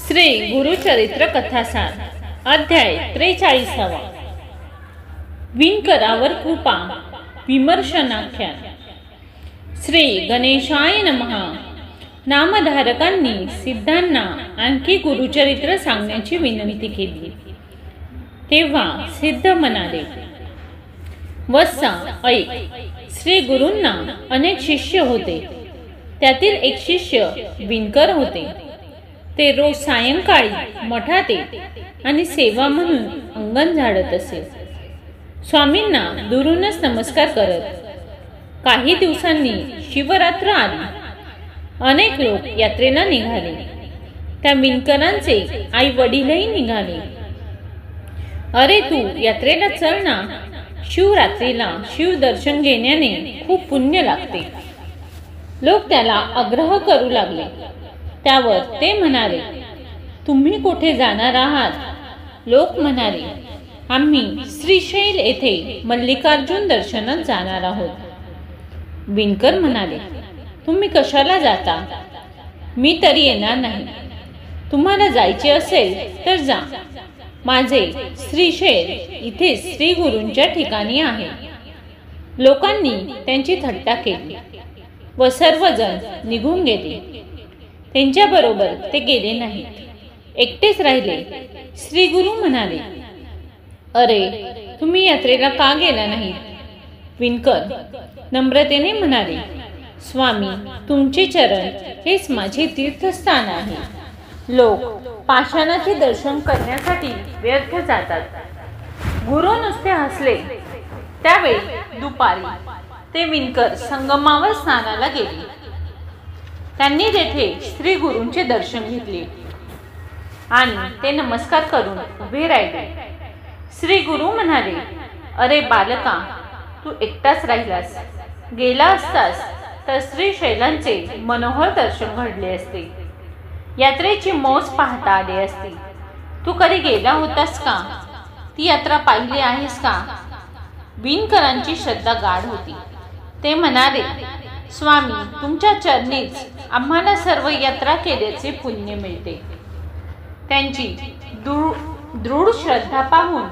श्री गुरुचरित्र कथासार अध्याय 43 विणकरावर कृपा विमर्शनाख्यान. श्री गणेशाय नमः. नामधारकांनी सिद्धांना आणखी गुरुचरित्र सांगण्याची विनंती केली. तेव्हा सिद्ध म्हणाले, वत्सा ऐक. श्री गुरूंना अनेक शिष्य होते. त्यातील एक शिष्य विणकर होते. ते रोज सायंकाळी मठात येत आणि सेवा म्हणून अंगण झाडत असे. स्वामींना दुरूनच नमस्कार करत. काही दिवसांनी शिवरात्र आली. अनेक लोक यात्रेला निघाले. त्या विणकरांचे आई वडीलही निघाले. अरे तू यात्रेला चल ना. शिवरात्रीला शिव दर्शन घेण्याने खूप पुण्य लागते. लोक त्याला आग्रह करू लागले. त्यावर ते म्हणाले, तुम्ही कुठे जाणार आहात? लोक म्हणाले, आम्ही श्रीशैल येथे मल्लिकार्जुन दर्शनात जाणार आहोत. विणकर म्हणाले, तुम्ही कशाला जाता? मी तरी येणार नाही. तुम्हाला जायचे असेल तर जा. माझे श्रीशैल इथे श्री गुरूंच्या ठिकाणी आहे. लोकांनी त्यांची थट्टा केली व सर्वजण निघून गेले. त्यांच्याबरोबर ते गेले नाहीत. एकटेच राहिले. श्री गुरु म्हणाले, अरे तुम्ही यात्रेला का गेला नाहीत? विणकर नम्रतेने म्हणाले, स्वामी तुमचे चरण हेच माझे तीर्थस्थान आहे. लोक पाषाणाचे दर्शन करण्यासाठी व्यर्थ जातात. गुरु नुसते हसले. त्यावेळी दुपारी ते विणकर संगमावर स्नानाला गेले. त्यांनी तेथे श्री गुरूंचे दर्शन घेतले आणि ते नमस्कार करून उभे राहिले. श्री गुरु म्हणाले, अरे बालका, तू एकटाच राहिलास. गेला असतास तर श्रीशैलांचे मनोहर दर्शन घडले असते. यात्रेची मौज पाहता आली असती. तू कधी गेला होतास का? ती यात्रा पाहिली आहेस का? विणकरांची श्रद्धा गाढ होती. ते म्हणाले, स्वामी तुमच्या चरणीच आम्हाला सर्व यात्रा केल्याचे पुण्य मिळते. त्यांची दृढ श्रद्धा पाहून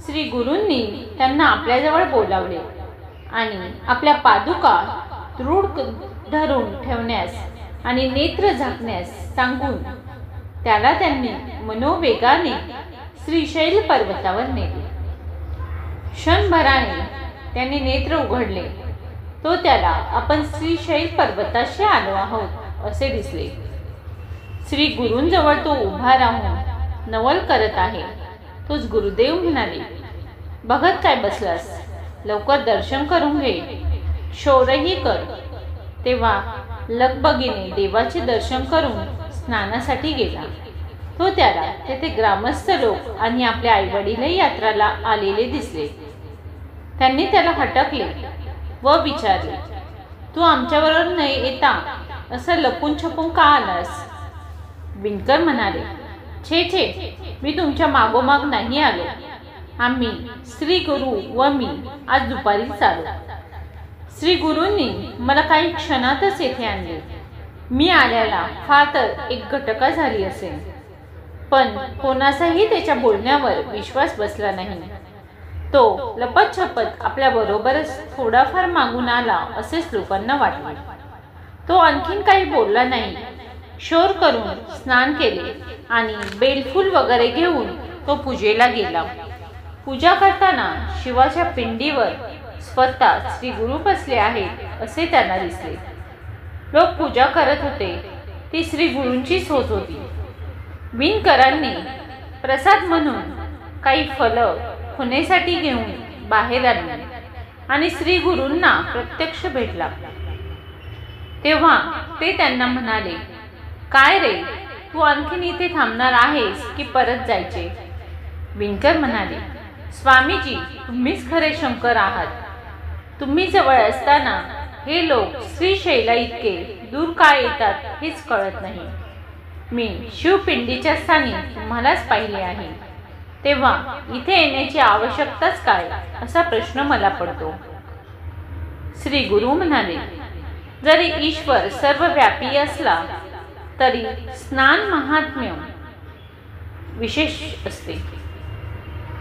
श्री गुरूंनी त्यांना आपल्याजवळ बोलावले आणि आपल्या पादुका दृढ धरून ठेवण्यास आणि नेत्र झाकण्यास सांगून त्याला त्यांनी मनोवेगाने श्रीशैल पर्वतावर नेले. क्षणभराने त्यांनी नेत्र उघडले. तो त्याला आपण श्रीशैल पर्वताशी आलो आहोत असे दिसले. श्री गुरूंजवळ तो उभा राहून नवल करत आहे. तोच गुरुदेव म्हणाले, बघत काय बसलास? लवकर दर्शन करून घे. शौर्यही कर. तेव्हा लगबगीने देवाचे दर्शन करून स्नानासाठी गेला. तो त्याला तेथे ग्रामस्थ लोक आणि आपले आईवडीलही यात्राला आलेले दिसले. त्यांनी त्याला हटकले व विचारले, तू आमच्याबरोबर न येता असं लपून छपून का आलास? विणकर म्हणाले, छे छे, मी तुमच्या मागोमाग नाही आलो. आम्ही श्री गुरु व मी आज दुपारीच आलो. श्री गुरूंनी मला काही क्षणातच येथे आणले. मी आल्याला फार तर एक घटका झाली असेल, पण कोणाचाही त्याच्या बोलण्यावर विश्वास बसला नाही. तो लपत छपत आपल्या बरोबरच थोडाफार मागून आला असेच लोकांना वाटले. तो आणखीन काही बोलला नाही. शोर करून स्नान केले आणि बेलफूल वगैरे घेऊन तो पूजेला गेला. पूजा करताना शिवाच्या पिंडीवर स्वतः श्री गुरु बसले आहेत असे त्यांना दिसले. लोक पूजा करत होते ती श्री गुरूंचीच होत होती. विणकरांनी प्रसाद म्हणून काही फळं खुणेसाठी घेऊन बाहेर आले आणि श्री गुरूंना प्रत्यक्ष भेटला. तेव्हा ते त्यांना म्हणाले, काय रे, तू आणखीन इथे थांबणार आहेस की परत जायचे? विणकर म्हणाले, स्वामीजी तुम्हीच खरे शंकर आहात. तुम्ही जवळ असताना हे लोक श्रीशैला इतके दूर का येतात हेच कळत नाही. मी शिवपिंडीच्या स्थानी तुम्हालाच पाहिले आहे. तेव्हा इथे येण्याची आवश्यकताच काय असा प्रश्न मला पडतो. श्री गुरु म्हणाले, जरी ईश्वर सर्वव्यापी असला तरी स्नान महात्म्य विशेष असते।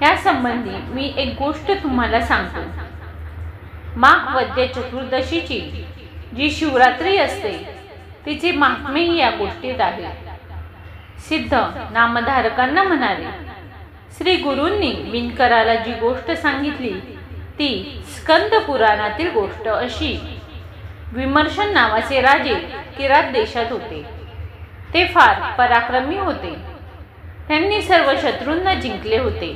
या संबंधी मी एक गोष्ट तुम्हाला सांगतो। माघ वद्य चतुर्दशीची जी शिवरात्री असते तिचे महात्म्य या गोष्टीत आहे। सिद्ध नामधारकांना म्हणाले, श्री गुरूंनी विणकराला जी गोष्ट सांगितली ती स्कंद पुराणातील गोष्ट अशी। विमर्शन नावाचे राजे किरात देशात होते। ते फार पराक्रमी होते। त्यांनी सर्व शत्रूंना जिंकले होते,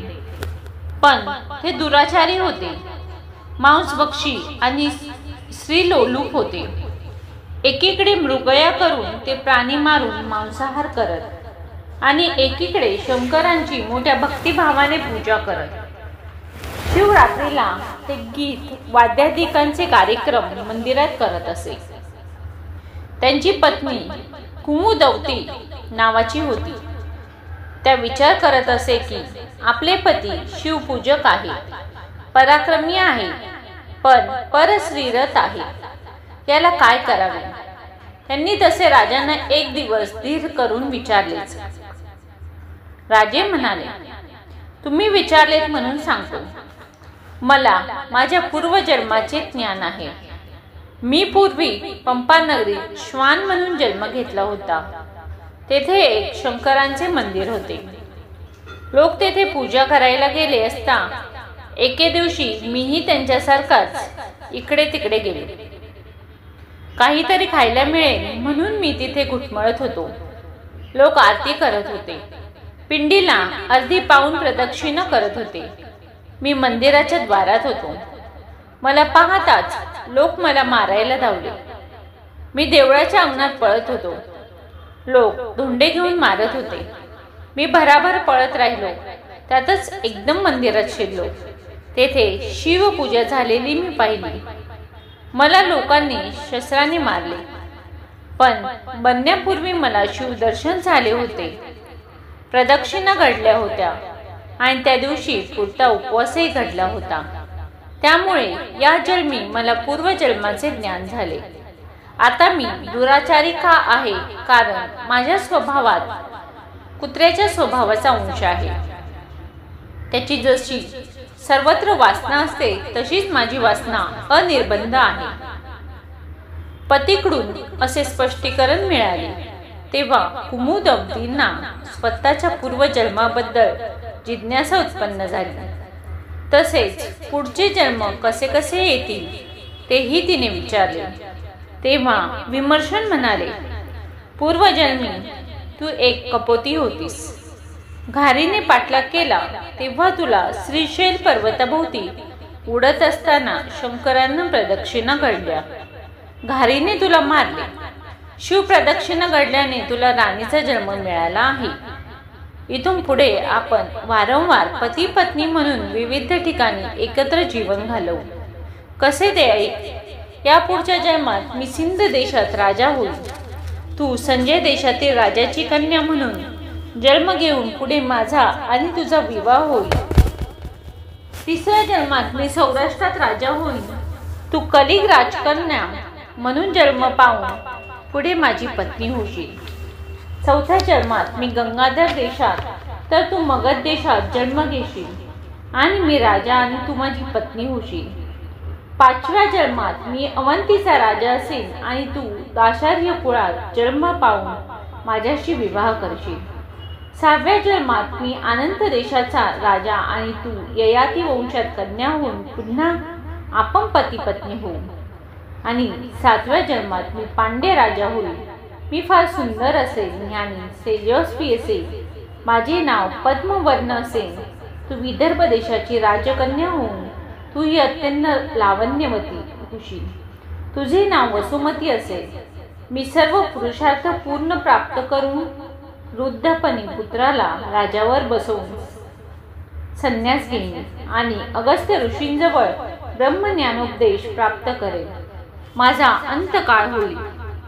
पण ते दुराचारी होते, मांसभक्षी आणि स्त्रीलोलूप होते। एकीकडे मृगया करून ते प्राणी मारून मांसाहार करत आणि एकीकडे शंकरांची मोठ्या भक्तिभावाने पूजा करत। शिवरात्रीला ते गीत वाद्यादिकांचे कार्यक्रम मंदिरात करत असे। त्यांची पत्नी कुमुदवती नावाची होती। त्या विचार करत असे की आपले पती शिवपूजक आहे, पराक्रमी आहे, पण परस्त्रीरत आहे, याला काय करावे। त्यांनी तसे राजांना एक दिवस धीर करून विचारलेच। राजे म्हणाले, तुम्ही विचारलेत म्हणून सांगतो। मला माझ्या पूर्वजन्माचे ज्ञान आहे। मी पूर्वी पंपानगरीत श्वान म्हणून जन्म घेतला होता। तेथे एक शंकरांचे मंदिर होते। लोक तेथे पूजा करायला गेले असता एके दिवशी मीही त्यांच्यासारखाच इकडे तिकडे गेले। काहीतरी खायला मिळेल म्हणून मी तिथे घुटमळत होतो। लोक आरती करत होते, पिंडीला अर्धी पाऊण प्रदक्षिणा करत होते। मी मंदिराच्या द्वारात होतो। मला पाहताच लोक मला मारायला धावले। मी देवळाच्या अंगणात पळत होतो। लोक धोंडे घेऊन मारत होते। मी भराभर पळत राहिलो। त्यातच एकदम मंदिरात शिरलो। तेथे शिवपूजा झालेली मी पाहिली। मला लोकांनी शस्त्राने मारले, पण मरण्यापूर्वी मला शिवदर्शन झाले होते। प्रदक्षिणा घडल्या होत्या आणि त्या दिवशी पुढचा उपवासही घडला होता। त्यामुळे या जन्मी मला पूर्वजन्माचे ज्ञान झाले। आता मी दुराचारी का आहे, कारण माझ्या स्वभावात कुत्र्याच्या स्वभावाचा अंश आहे। त्याची जशी सर्वत्र वासना असते तशीच माझी वासना अनिर्बंध आहे। पतीकडून असे स्पष्टीकरण मिळाले तेव्हा कुमुदवतींना स्वतःच्या पूर्वजन्माबद्दल जिज्ञासा उत्पन्न झाली। तसेच पुढचे जन्म कसे कसे येतील तेही तिने विचारले। तेव्हा विमर्शन म्हणाले, पूर्वजन्मी तू एक कपोती होतीस। घारीने पाठलाग केला तेव्हा तुला श्रीशैल पर्वताभोवती उडत असताना शंकरांना प्रदक्षिणा घडल्या। घारीने तुला मारले। शिव प्रदक्षिणा घडल्याने तुला राणीचा जन्म मिळाला आहे। इथून पुढे आपण वारंवार पती पत्नी म्हणून विविध ठिकाणी एकत्र जीवन घालवू। कसे ते ऐक। या पुढच्या जन्मात मी सिंध देशात राजा होईल। तू संजय देशातील राजाची कन्या म्हणून जन्म घेऊन पुढे माझा आणि तुझा विवाह होईल। तिसऱ्या जन्मात मी सौराष्ट्रात राजा होईल। तू कलिग राजकन्या म्हणून जन्म पावून पुढे माझी पत्नी होशील। चौथ्या जन्मात मी गंगाधर देशात तर तू मगध देशात जन्म घेशील आणि मी राजा आणि तू माझी पत्नी होशील। पाचव्या जन्मात मी अवंतीचा राजा असेन आणि तू दाशार्य कुळात जन्म पावून माझ्याशी विवाह करशील। सहाव्या जन्मात मी अनंत देशाचा राजा आणि तू ययाती वंशात कन्या होऊन पुन्हा आपण पती पत्नी होऊ। आणि सातव्या जन्मात मी पांड्य राजा होईल। मी फार सुंदर असेल, ज्ञानी, तेजस्वी असेल, माझे नाव पद्मवर्ण असेल। तू विदर्भ देशाची राजकन्या होऊन तू ही अत्यंत लावण्यवती होशील। तुझे नाव वसुमती असेल। मी सर्व पुरुषार्थ पूर्ण प्राप्त करून वृद्धपणी पुत्राला राजावर बसवून संन्यास घेईन आणि अगस्त्य ऋषींजवळ ब्रह्मज्ञानोपदेश प्राप्त करेन। माझा अंतकाळ होईल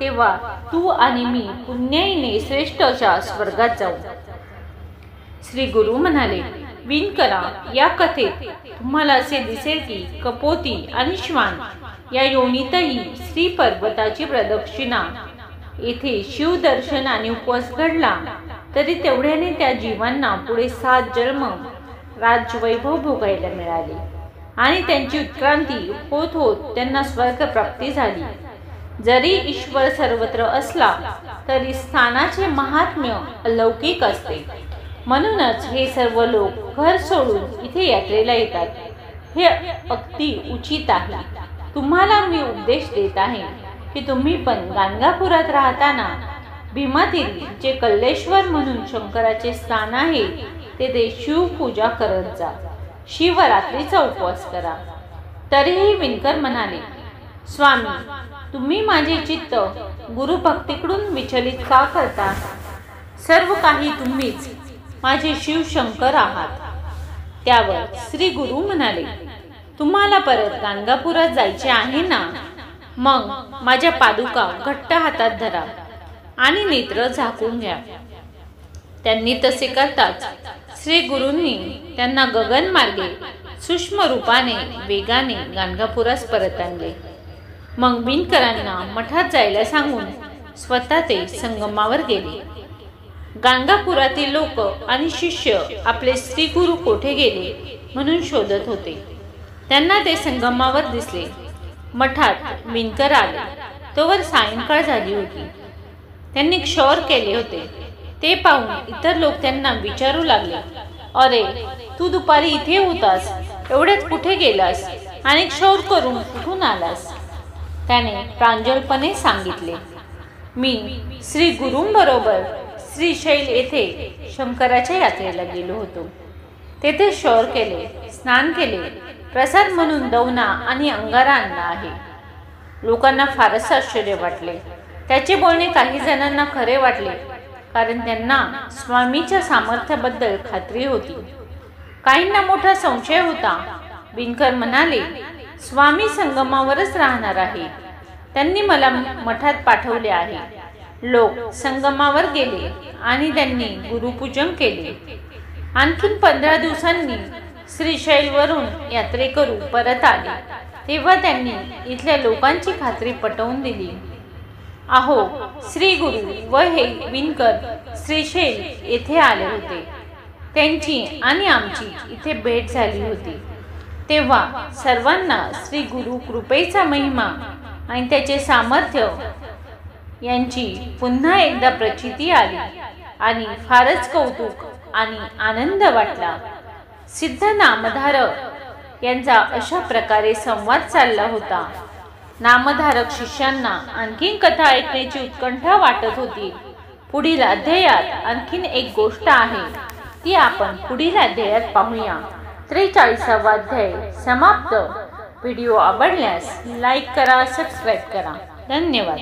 तेव्हा तू आणि मी पुण्याईने श्रेष्ठ अशा स्वर्गात जाऊ। श्री गुरु म्हणाले, विणकरा, या कथेत तुम्हाला असे दिसेल की कपोती आणि श्वान या योनीतही श्री पर्वताची प्रदक्षिणा, येथे शिवदर्शन आणि उपवास घडला तरी तेवढ्याने त्या जीवांना पुढे 7 जन्म राजवैभव भोगायला मिळाले आणि त्यांची उत्क्रांती होत होत त्यांना स्वर्ग प्राप्ती झाली. जरी ईश्वर सर्वत्र असला तरी स्थानाचे महात्म्य अलौकिक असते. म्हणूनच हे सर्व लोक घर सोडून इथे यात्रेला येतात. हे अगदी उचित आहे. तुम्हाला मी उपदेश देत आहे की तुम्ही पण गाणगापुरात राहताना भीमातीरी जे कल्लेश्वर म्हणून शंकराचे स्थान आहे तेथे शिवपूजा करत जा. शिवरात्रीचा उपवास करा. तरीही विणकर म्हणाले, स्वामी, तुम्ही माझे चित्त गुरुभक्तीकडून विचलित का करता? सर्व काही तुम्हीच माझे शिवशंकर आहात. त्यावर श्री गुरु म्हणाले, तुम्हाला परत गाणगापुरात जायचे आहे ना? मग माझ्या पादुका घट्ट हातात धरा आणि नेत्र झाकून घ्या. त्यांनी तसे करताच श्री गुरूंनी त्यांना गगनमार्गे सूक्ष्म रूपाने वेगाने गाणगापुरास परत आणले. मग विणकरांना मठात जायला सांगून स्वतः ते संगमावर गेले. गाणगापुरातील लोक आणि शिष्य आपले श्री गुरु कोठे गेले म्हणून शोधत होते. त्यांना ते संगमावर दिसले. मठात विणकर आले तोवर सायंकाळ झाली होती. त्यांनी क्षौर केले होते. ते पाहून इतर लोक त्यांना विचारू लागले, अरे, तू दुपारी इथे होतास, एवढ्यात कुठे गेलास आणि क्षौर करून कुठून आलास? त्याने प्रांजलपणे सांगितले, मी श्री गुरूंबरोबर श्रीशैल येथे शंकराच्या यात्रेला गेलो होतो. तेथे क्षौर केले, स्नान केले, प्रसाद म्हणून दवना आणि अंगारा आणला आहे. लोकांना फारच आश्चर्य वाटले. त्याचे बोलणे काही जणांना खरे वाटले, कारण त्यांना स्वामीच्या सामर्थ्याबद्दल खात्री होती. काहींना मोठा संशय होता. विणकर म्हणाले, स्वामी संगमावरच राहणार आहे. त्यांनी मला मठात पाठवले आहे. लोक संगमावर गेले आणि त्यांनी गुरुपूजन केले. आणखीन 15 दिवसांनी श्रीशैलवरून यात्रेकरू परत आले. तेव्हा त्यांनी इथल्या लोकांची खात्री पटवून दिली. अहो, श्री गुरु व हे विणकर श्रीशैल येथे आले होते. त्यांची आणि आमची इथे भेट झाली होती. तेव्हा सर्वांना श्री गुरु कृपेचा महिमा आणि त्याचे सामर्थ्य यांची पुन्हा एकदा प्रचिती आली आणि फारच कौतुक आणि आनंद वाटला. सिद्ध नामधारक यांचा अशा प्रकारे संवाद चालला होता. नामधारक शिष्यांना आणखीन कथा ऐकण्याची उत्कंठा वाटत होती. पुढील अध्यायात आणखीन एक गोष्ट आहे, ती आपण पुढील अध्यायात पाहूया. 43वा अध्याय समाप्त. व्हिडिओ आवडल्यास लाईक करा, सबस्क्राईब करा. धन्यवाद.